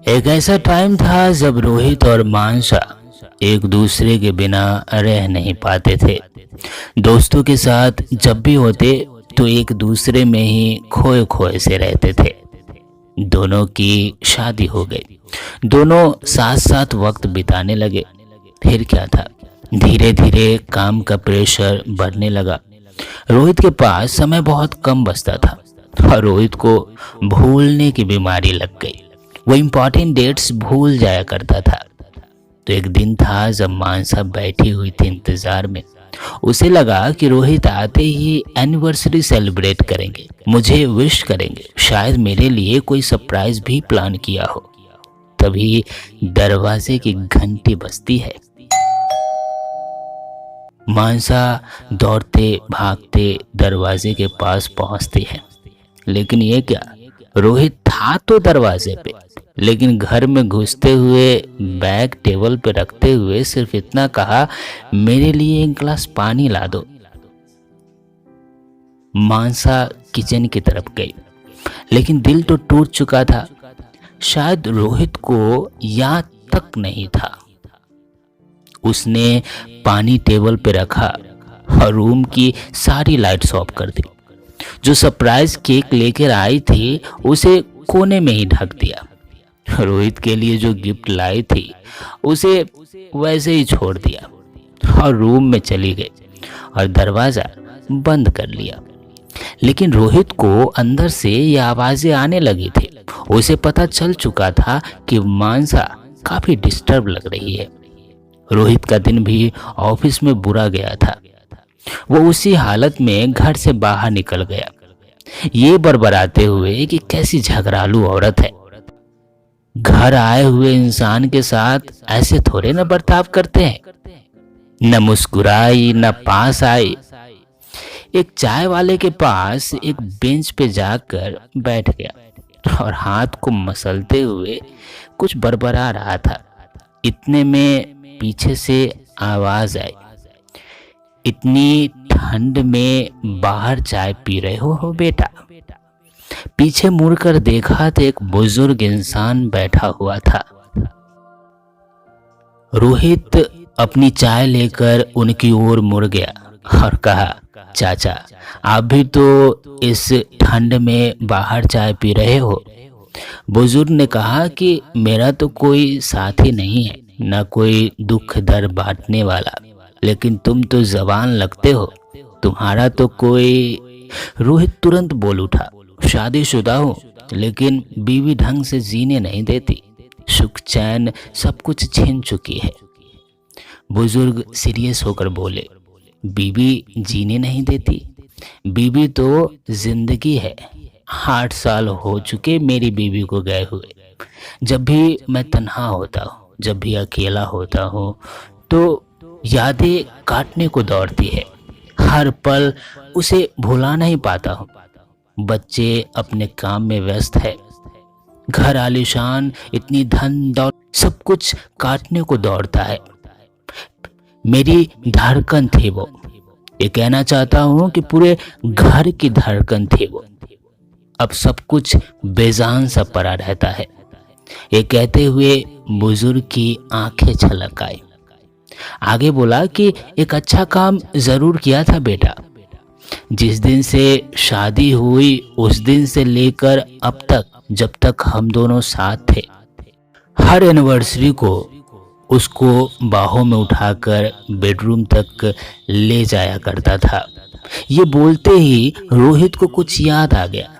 एक ऐसा टाइम था जब रोहित और मानसा एक दूसरे के बिना रह नहीं पाते थे। दोस्तों के साथ जब भी होते तो एक दूसरे में ही खोए खोए से रहते थे। दोनों की शादी हो गई, दोनों साथ साथ वक्त बिताने लगे। फिर क्या था, धीरे धीरे काम का प्रेशर बढ़ने लगा। रोहित के पास समय बहुत कम बचता था और रोहित को भूलने की बीमारी लग गई। वो इम्पोर्टेंट डेट्स भूल जाया करता था। तो एक दिन था जब मानसा बैठी हुई थी इंतजार में। उसे लगा कि रोहित आते ही एनिवर्सरी सेलिब्रेट करेंगे, मुझे विश करेंगे, शायद मेरे लिए कोई सरप्राइज भी प्लान किया हो। तभी दरवाजे की घंटी बजती है। मानसा दौड़ते भागते दरवाजे के पास पहुंचती है, लेकिन ये क्या, रोहित था तो दरवाजे पे, लेकिन घर में घुसते हुए बैग टेबल पे रखते हुए सिर्फ इतना कहा, मेरे लिए एक गिलास पानी ला दो। मानसा किचन की तरफ गई, लेकिन दिल तो टूट चुका था। शायद रोहित को याद तक नहीं था। उसने पानी टेबल पे रखा और रूम की सारी लाइट्स ऑफ कर दी। जो सरप्राइज केक लेकर आई थी उसे कोने में ही ढक दिया। रोहित के लिए जो गिफ्ट लाई थी उसे वैसे ही छोड़ दिया और रूम में चली गई और दरवाज़ा बंद कर लिया। लेकिन रोहित को अंदर से ये आवाज़ें आने लगी थी। उसे पता चल चुका था कि मानसा काफ़ी डिस्टर्ब लग रही है। रोहित का दिन भी ऑफिस में बुरा गया था। वो उसी हालत में घर से बाहर निकल गया, ये बड़बड़ाते हुए कि कैसी झगड़ालू औरत है। घर आए हुए इंसान के साथ ऐसे थोड़े न बर्ताव करते हैं। न मुस्कुराई न पास आई। एक चाय वाले के पास एक बेंच पे जाकर बैठ गया और हाथ को मसलते हुए कुछ बड़बड़ा रहा था। इतने में पीछे से आवाज आई, इतनी ठंड में बाहर चाय पी रहे हो बेटा? पीछे मुड़कर देखा तो एक बुजुर्ग इंसान बैठा हुआ था। रोहित अपनी चाय लेकर उनकी ओर मुड़ गया और कहा, चाचा आप भी तो इस ठंड में बाहर चाय पी रहे हो? बुजुर्ग ने कहा कि मेरा तो कोई साथी नहीं है, न कोई दुख दर्द बांटने वाला, लेकिन तुम तो जवान लगते हो, तुम्हारा तो कोई। रोहित तुरंत बोल उठा, शादीशुदा हूँ, लेकिन बीवी ढंग से जीने नहीं देती, सुख चैन सब कुछ छीन चुकी है। बुजुर्ग सीरियस होकर बोले, बीवी जीने नहीं देती? बीवी तो जिंदगी है। 8 साल हो चुके मेरी बीवी को गए हुए। जब भी मैं तन्हा होता हूँ, जब भी अकेला होता हूँ, तो यादें काटने को दौड़ती है। हर पल उसे भुला नहीं पाता हूँ। बच्चे अपने काम में व्यस्त है, घर आलीशान, इतनी धन दौलत, सब कुछ काटने को दौड़ता है। मेरी धड़कन थी वो। ये कहना चाहता हूँ कि पूरे घर की धड़कन थी वो। अब सब कुछ बेजान सा पड़ा रहता है। ये कहते हुए बुजुर्ग की आंखें छलक आई। आगे बोला कि एक अच्छा काम जरूर किया था बेटा। जिस दिन से शादी हुई उस दिन से लेकर अब तक, जब तक हम दोनों साथ थे, हर एनिवर्सरी को उसको बाहों में उठाकर बेडरूम तक ले जाया करता था। ये बोलते ही रोहित को कुछ याद आ गया।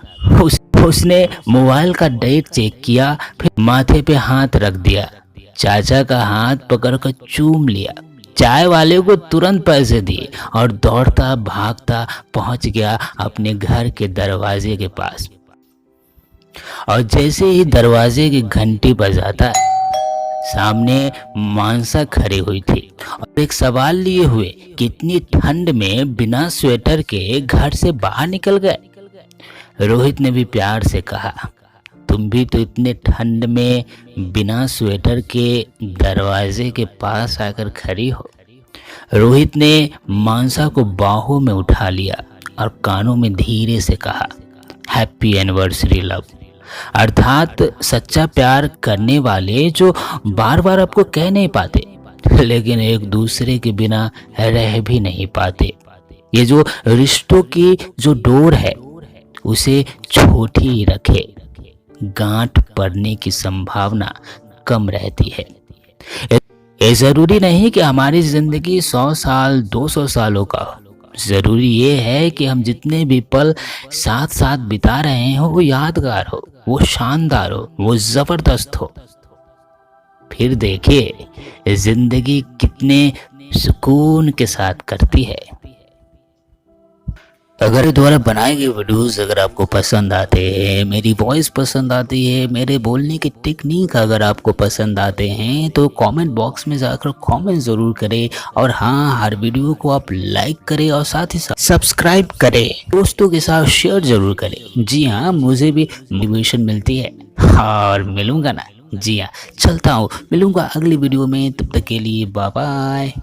उसने मोबाइल का डेट चेक किया, फिर माथे पे हाथ रख दिया, चाचा का हाथ पकड़कर चूम लिया, चाय वाले को तुरंत पैसे दिए और दौड़ता भागता पहुंच गया अपने घर के दरवाजे के पास। और जैसे ही दरवाजे की घंटी बजाता है, सामने मानसा खड़ी हुई थी और एक सवाल लिए हुए, कितनी ठंड में बिना स्वेटर के घर से बाहर निकल गए? रोहित ने भी प्यार से कहा, तुम भी तो इतने ठंड में बिना स्वेटर के दरवाजे के पास आकर खड़ी हो। रोहित ने मानसा को बाहों में उठा लिया और कानों में धीरे से कहा, हैप्पी एनिवर्सरी लव। अर्थात सच्चा प्यार करने वाले जो बार बार आपको कह नहीं पाते, लेकिन एक दूसरे के बिना रह भी नहीं पाते। ये जो रिश्तों की जो डोर है उसे छोटी ही रखे, गांठ पड़ने की संभावना कम रहती है। ये जरूरी नहीं कि हमारी जिंदगी 100 साल 200 सालों का हो। जरूरी ये है कि हम जितने भी पल साथ साथ बिता रहे हो वो यादगार हो, वो शानदार हो, वो जबरदस्त हो। फिर देखिए जिंदगी कितने सुकून के साथ करती है। अगर ये द्वारा बनाए गए वीडियोस अगर आपको पसंद आते हैं, मेरी वॉइस पसंद आती है, मेरे बोलने की टेक्निक अगर आपको पसंद आते हैं, तो कमेंट बॉक्स में जाकर कमेंट ज़रूर करें। और हाँ, हर वीडियो को आप लाइक करें और साथ ही साथ सब्सक्राइब करें, दोस्तों के साथ शेयर ज़रूर करें। जी हाँ, मुझे भी मोटिवेशन मिलती है और मिलूँगा ना। जी हाँ, चलता हूँ, मिलूँगा अगली वीडियो में, तब तक के लिए बाय बाय।